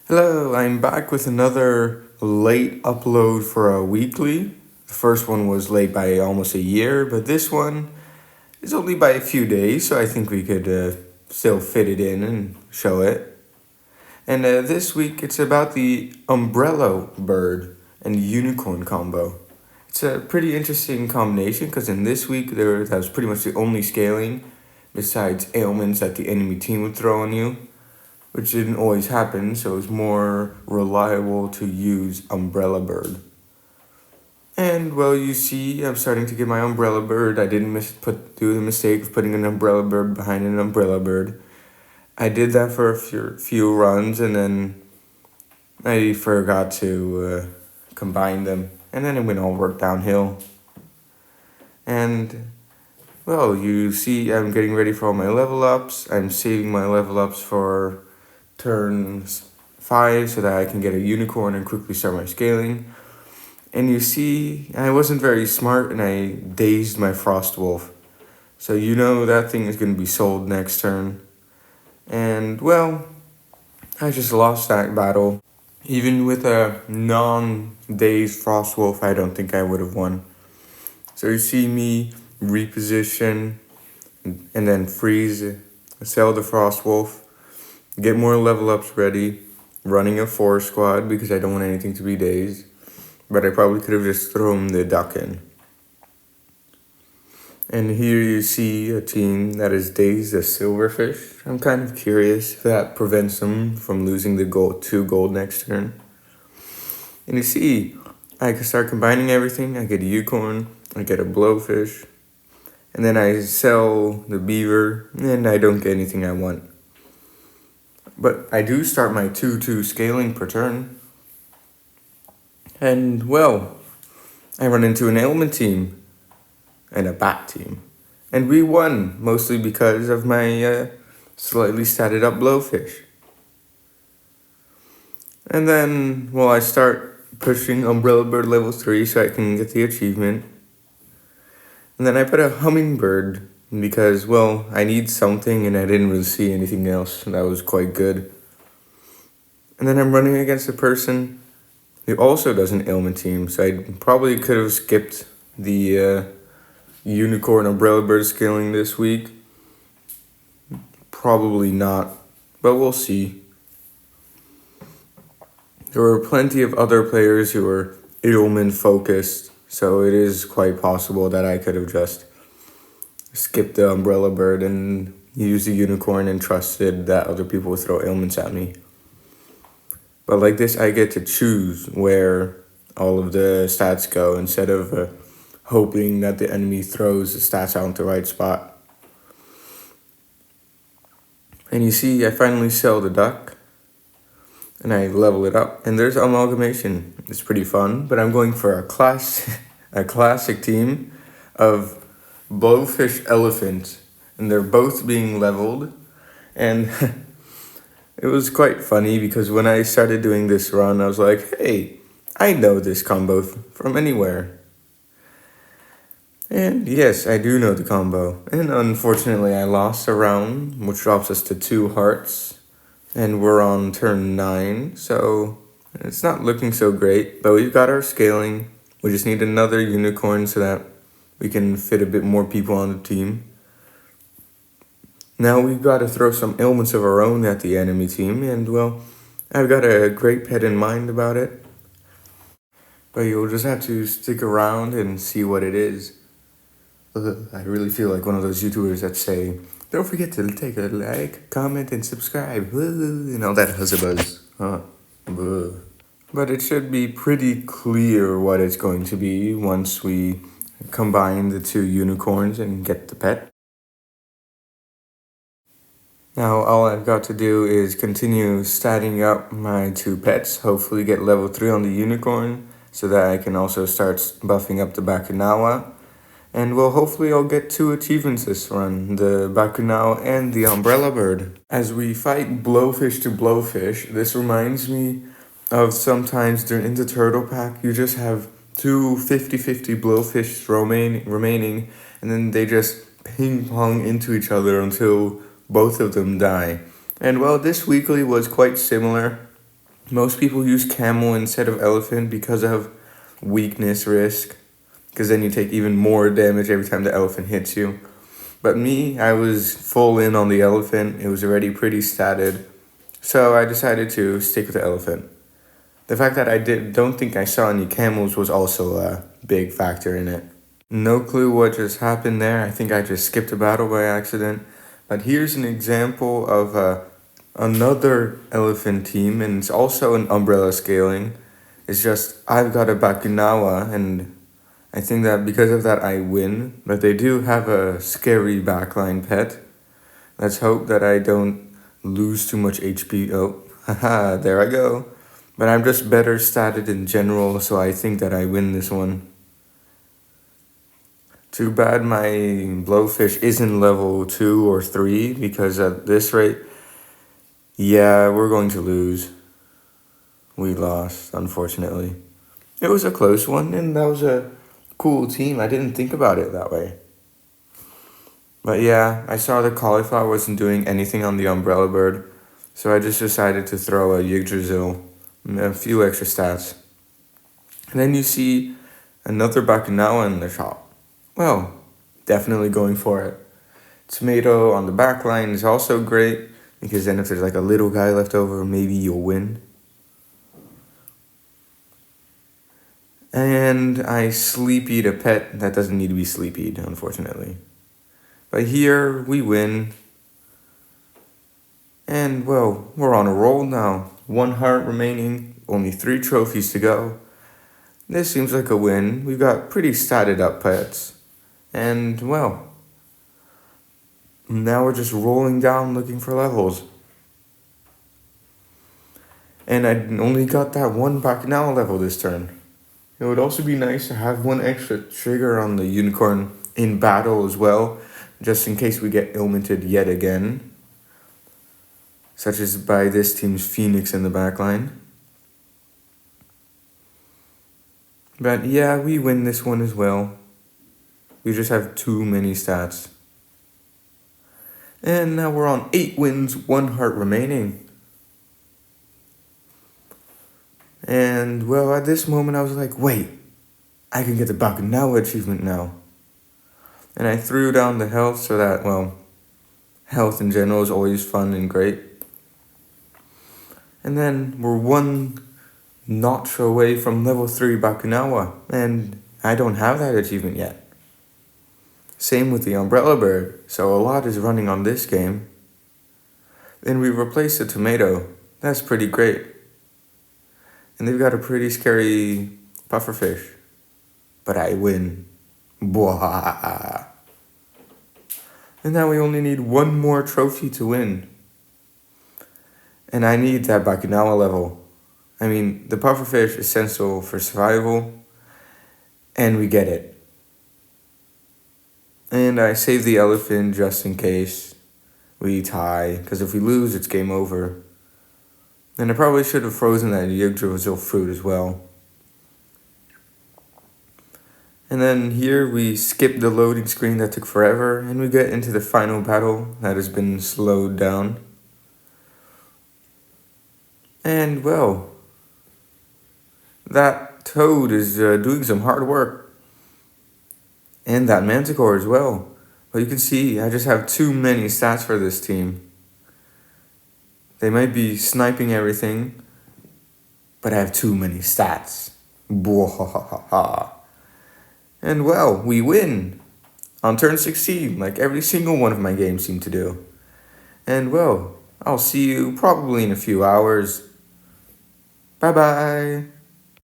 Hello, I'm back with another late upload for a weekly. The first one was late by almost a year, but this one is only by a few days, so I think we could still fit it in and show it. And this week it's about the umbrella bird and unicorn combo. It's a pretty interesting combination because in this week that was pretty much the only scaling besides ailments that the enemy team would throw on you, which didn't always happen, so it was more reliable to use Umbrella Bird. And well, you see, I'm starting to get my Umbrella Bird. I didn't do the mistake of putting an Umbrella Bird behind an Umbrella Bird. I did that for a few runs, and then I forgot to combine them, and then it went all downhill. And well, you see, I'm getting ready for all my level ups. I'm saving my level ups for turn 5 so that I can get a unicorn and quickly start my scaling. And you see, I wasn't very smart and I dazed my frost wolf. So you know that thing is going to be sold next turn. And well, I just lost that battle. Even with a non-dazed frost wolf, I don't think I would have won. So you see me reposition and then freeze, sell the frost wolf, get more level ups ready, running a 4 squad because I don't want anything to be dazed. But I probably could have just thrown the duck in. And here you see a team that is dazed as silverfish. I'm kind of curious if that prevents them from losing the 2 gold next turn. And you see, I can start combining everything. I get a unicorn, I get a blowfish, and then I sell the beaver, and I don't get anything I want. But I do start my 2-2 scaling per turn. And well, I run into an ailment team and a bat team. And we won, mostly because of my slightly statted up blowfish. And then, well, I start pushing Umbrella Bird level 3 so I can get the achievement. And then I put a hummingbird because, well, I need something and I didn't really see anything else that was quite good. And then I'm running against a person who also does an ailment team, so I probably could have skipped the unicorn Umbrella Bird scaling this week. Probably not, but we'll see. There were plenty of other players who were ailment focused, so it is quite possible that I could have just skipped the Umbrella Bird and used the unicorn and trusted that other people would throw ailments at me. But like this, I get to choose where all of the stats go instead of hoping that the enemy throws the stats out into the right spot. And you see, I finally sell the duck and I level it up. And there's amalgamation. It's pretty fun, but I'm going for a classic team of blowfish elephant, and they're both being leveled. And it was quite funny because when I started doing this run, I was like, hey, I know this combo from anywhere. And yes, I do know the combo. And unfortunately, I lost a round, which drops us to 2 hearts. And we're on turn 9, so it's not looking so great. But we've got our scaling. We just need another unicorn so that we can fit a bit more people on the team. Now we've got to throw some ailments of our own at the enemy team. And well, I've got a great pet in mind about it. But you'll just have to stick around and see what it is. I really feel like one of those YouTubers that say, don't forget to take a like, comment, and subscribe, and all that huzzabuzz. But it should be pretty clear what it's going to be once we combine the 2 unicorns and get the pet. Now all I've got to do is continue statting up my 2 pets, hopefully get level 3 on the unicorn, so that I can also start buffing up the Bakunawa. And well, hopefully I'll get 2 achievements this run, the Bakunawa and the Umbrella Bird. As we fight blowfish to blowfish, this reminds me of sometimes in the turtle pack, you just have 2 50-50 blowfish remaining, and then they just ping pong into each other until both of them die. And well, this weekly was quite similar. Most people use camel instead of elephant because of weakness risk, because then you take even more damage every time the elephant hits you. But me, I was full in on the elephant. It was already pretty statted, so I decided to stick with the elephant. The fact that don't think I saw any camels was also a big factor in it. No clue what just happened there. I think I just skipped a battle by accident. But here's an example of another elephant team, and it's also an umbrella scaling. It's just I've got a Bakunawa, and I think that because of that I win. But they do have a scary backline pet. Let's hope that I don't lose too much HP. Oh, haha, there I go. But I'm just better statted in general, so I think that I win this one. Too bad my blowfish isn't level 2 or 3, because at this rate, yeah, we're going to lose. We lost, unfortunately. It was a close one, and that was a cool team. I didn't think about it that way. But yeah, I saw the cauliflower wasn't doing anything on the umbrella bird, so I just decided to throw a Yggdrasil, a few extra stats. And then you see another Bakunawa in the shop. Well, definitely going for it. Tomato on the back line is also great, because then if there's like a little guy left over, maybe you'll win. And I sleep-eat a pet that doesn't need to be sleep-eat, unfortunately. But here, we win. And, well, we're on a roll now. 1 heart remaining, only 3 trophies to go. This seems like a win. We've got pretty statted up pets. And, well, now we're just rolling down looking for levels. And I only got that 1 Bacchanal level this turn. It would also be nice to have 1 extra trigger on the unicorn in battle as well, just in case we get ilmented yet again, such as by this team's Phoenix in the backline. But yeah, we win this one as well. We just have too many stats. And now we're on 8 wins, 1 heart remaining. And well, at this moment I was like, wait, I can get the Bacchanal achievement now. And I threw down the health so that, well, health in general is always fun and great. And then we're 1 notch away from level 3 Bakunawa, and I don't have that achievement yet. Same with the Umbrella Bird, so a lot is running on this game. Then we replaced the tomato. That's pretty great. And they've got a pretty scary pufferfish. But I win. Bwah. And now we only need 1 more trophy to win. And I need that Bakunawa level. I mean, the pufferfish is essential for survival, and we get it. And I save the elephant just in case we tie, because if we lose, it's game over. And I probably should have frozen that Yggdrasil fruit as well. And then here we skip the loading screen that took forever, and we get into the final battle that has been slowed down. And well, that toad is doing some hard work. And that manticore as well. But you can see I just have too many stats for this team. They might be sniping everything, but I have too many stats. Bwahahaha. And well, we win on turn 16, like every single one of my games seem to do. And well, I'll see you probably in a few hours. Bye bye.